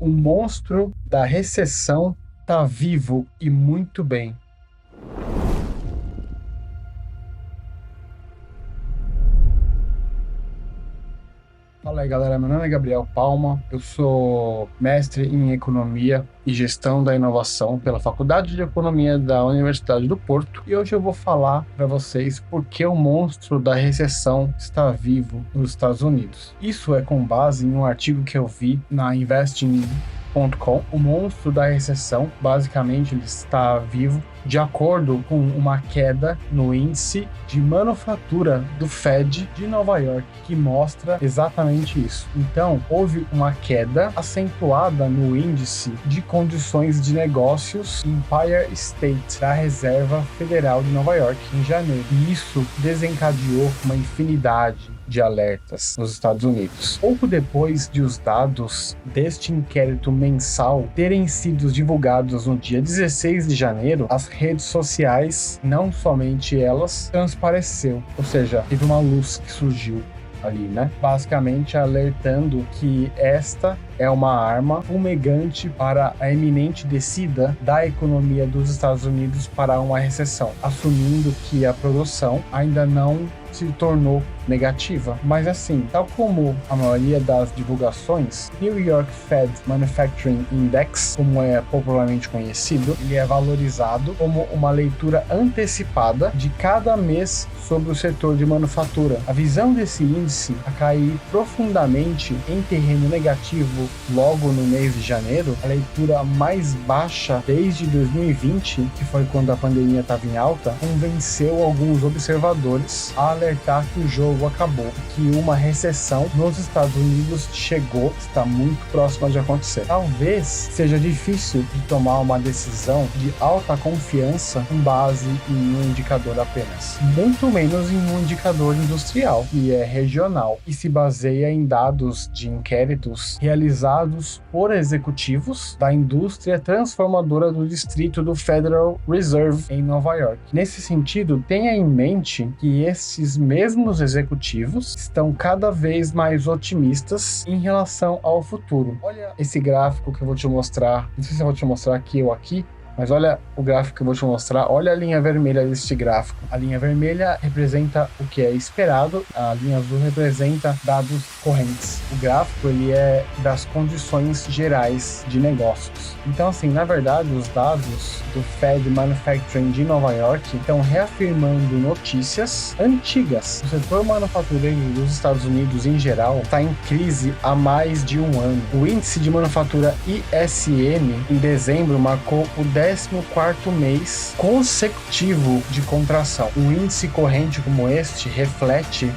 O monstro da recessão tá vivo e muito bem. Fala aí, galera. Meu nome é Gabriel Palma. Eu sou mestre em Economia e Gestão da Inovação pela Faculdade de Economia da Universidade do Porto. E hoje eu vou falar para vocês por que o monstro da recessão está vivo nos Estados Unidos. Isso é com base em um artigo que eu vi na Investing.com. O monstro da recessão, basicamente, ele está vivo de acordo com uma queda no índice de manufatura do Fed de Nova York, que mostra exatamente isso. Então, houve uma queda acentuada no índice de condições de negócios Empire State da Reserva Federal de Nova York em janeiro. E isso desencadeou uma infinidade de alertas nos Estados Unidos. Pouco depois de os dados deste inquérito mensal terem sido divulgados no dia 16 de janeiro, as redes sociais, não somente elas, transpareceu, ou seja, teve uma luz que surgiu ali, né? Basicamente alertando que esta é uma arma fumegante para a iminente descida da economia dos Estados Unidos para uma recessão, assumindo que a produção ainda não se tornou negativa. Mas assim, tal como a maioria das divulgações, New York Fed Manufacturing Index, como é popularmente conhecido, ele é valorizado como uma leitura antecipada de cada mês sobre o setor de manufatura. A visão desse índice a cair profundamente em terreno negativo logo no mês de janeiro, a leitura mais baixa desde 2020, que foi quando a pandemia estava em alta, convenceu alguns observadores a alertar que o jogo acabou, que uma recessão nos Estados Unidos chegou, está muito próxima de acontecer. Talvez seja difícil de tomar uma decisão de alta confiança com base em um indicador apenas, muito menos em um indicador industrial, que é regional e se baseia em dados de inquéritos realizados por executivos da indústria transformadora do distrito do Federal Reserve em Nova York. Nesse sentido, tenha em mente que esses mesmos executivos estão cada vez mais otimistas em relação ao futuro. Olha esse gráfico que eu vou te mostrar, não sei se eu vou te mostrar aqui ou aqui, mas olha o gráfico que eu vou te mostrar, olha a linha vermelha deste gráfico. A linha vermelha representa o que é esperado, a linha azul representa dados correntes. O gráfico ele é das condições gerais de negócios. Então assim, na verdade, os dados do Fed Manufacturing de Nova York estão reafirmando notícias antigas. O setor manufatureiro dos Estados Unidos em geral está em crise há mais de um ano. O índice de manufatura ISM em dezembro marcou o 14º mês consecutivo de contração. Um índice corrente como este reflete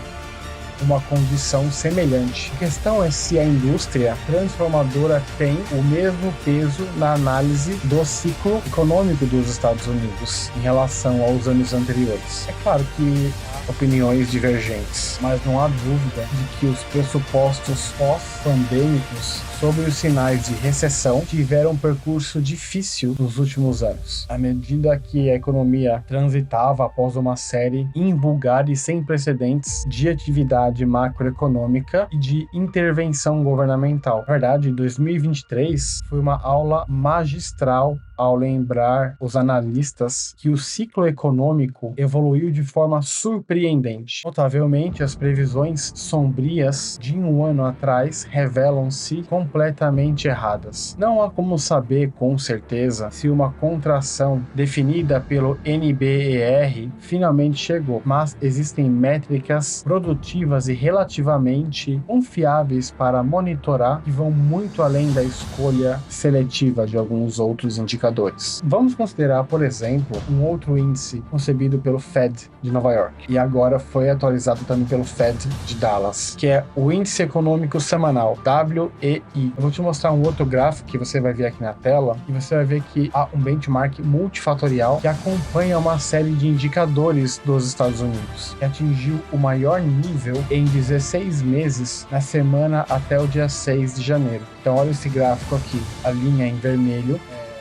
uma condição semelhante. A questão é se a indústria transformadora tem o mesmo peso na análise do ciclo econômico dos Estados Unidos em relação aos anos anteriores. É claro que há opiniões divergentes, mas não há dúvida de que os pressupostos pós-pandêmicos sobre os sinais de recessão tiveram um percurso difícil nos últimos anos. À medida que a economia transitava após uma série invulgar e sem precedentes de atividade macroeconômica e de intervenção governamental. Na verdade, 2023 foi uma aula magistral ao lembrar os analistas que o ciclo econômico evoluiu de forma surpreendente. Notavelmente, as previsões sombrias de um ano atrás revelam-se completamente erradas. Não há como saber com certeza se uma contração definida pelo NBER finalmente chegou, mas existem métricas produtivas e relativamente confiáveis para monitorar que vão muito além da escolha seletiva de alguns outros indicadores. Vamos considerar, por exemplo, um outro índice concebido pelo Fed de Nova York e agora foi atualizado também pelo Fed de Dallas, que é o Índice Econômico Semanal, WEI. Eu vou te mostrar um outro gráfico que você vai ver aqui na tela e você vai ver que há um benchmark multifatorial que acompanha uma série de indicadores dos Estados Unidos, que atingiu o maior nível em 16 meses na semana até o dia 6 de janeiro. Então olha esse gráfico aqui, a linha em vermelho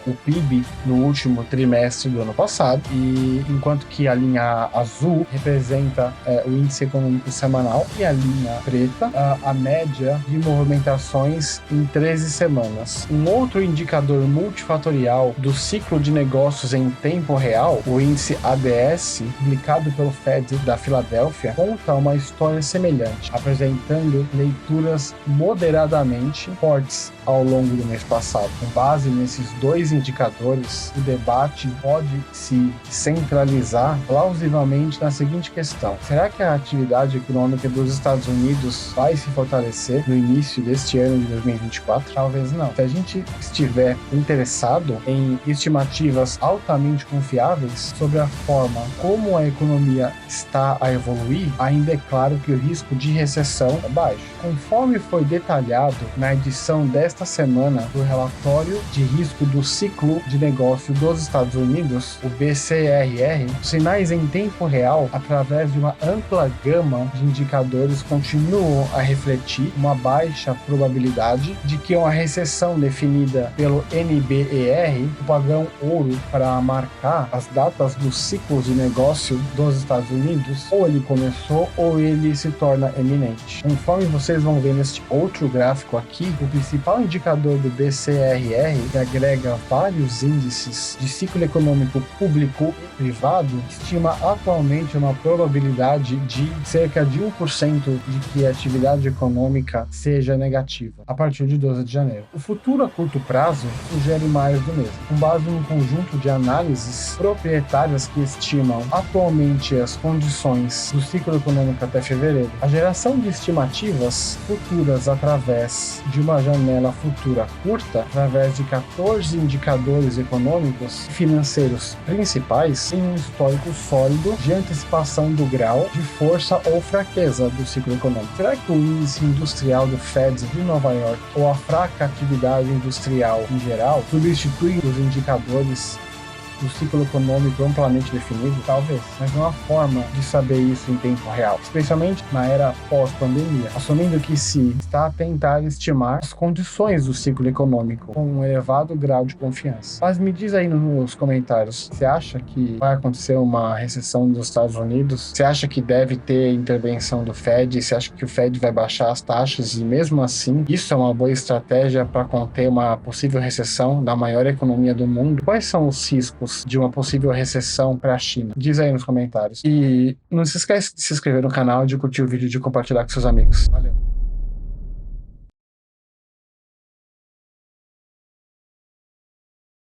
o PIB no último trimestre do ano passado, e enquanto que a linha azul representa o índice econômico semanal e a linha preta a média de movimentações em 13 semanas. Um outro indicador multifatorial do ciclo de negócios em tempo real, o índice ADS, publicado pelo Fed da Filadélfia, conta uma história semelhante, apresentando leituras moderadamente fortes ao longo do mês passado. Com base nesses dois indicadores, o debate pode se centralizar plausivelmente na seguinte questão: será que a atividade econômica dos Estados Unidos vai se fortalecer no início deste ano de 2024? Talvez não. Se a gente estiver interessado em estimativas altamente confiáveis sobre a forma como a economia está a evoluir, ainda é claro que o risco de recessão é baixo. Conforme foi detalhado na edição desta semana do relatório de risco do ciclo de negócio dos Estados Unidos, o BCRR, os sinais em tempo real, através de uma ampla gama de indicadores, continuam a refletir uma baixa probabilidade de que uma recessão definida pelo NBER, o padrão ouro para marcar as datas dos ciclos de negócio dos Estados Unidos, ou ele começou ou ele se torna eminente. Conforme vocês vão ver neste outro gráfico aqui, o principal indicador do BCRR, que agrega vários índices de ciclo econômico público e privado, estima atualmente uma probabilidade de cerca de 1% de que a atividade econômica seja negativa a partir de 12 de janeiro. O futuro a curto prazo sugere mais do mesmo, com base em um conjunto de análises proprietárias que estimam atualmente as condições do ciclo econômico até fevereiro. A geração de estimativas futuras através de uma janela futura curta, através de 14 indicadores econômicos e financeiros principais, tem um histórico sólido de antecipação do grau de força ou fraqueza do ciclo econômico. Será que o índice industrial do Fed de Nova York ou a fraca atividade industrial em geral substitui os indicadores do ciclo econômico amplamente definido? Talvez, mas não há forma de saber isso em tempo real, especialmente na era pós-pandemia, assumindo que se está a tentar estimar as condições do ciclo econômico com um elevado grau de confiança. Mas me diz aí nos comentários, você acha que vai acontecer uma recessão dos Estados Unidos? Você acha que deve ter intervenção do Fed? Você acha que o Fed vai baixar as taxas e mesmo assim isso é uma boa estratégia para conter uma possível recessão da maior economia do mundo? Quais são os riscos de uma possível recessão para a China? Diz aí nos comentários. E não se esquece de se inscrever no canal, de curtir o vídeo e de compartilhar com seus amigos. Valeu!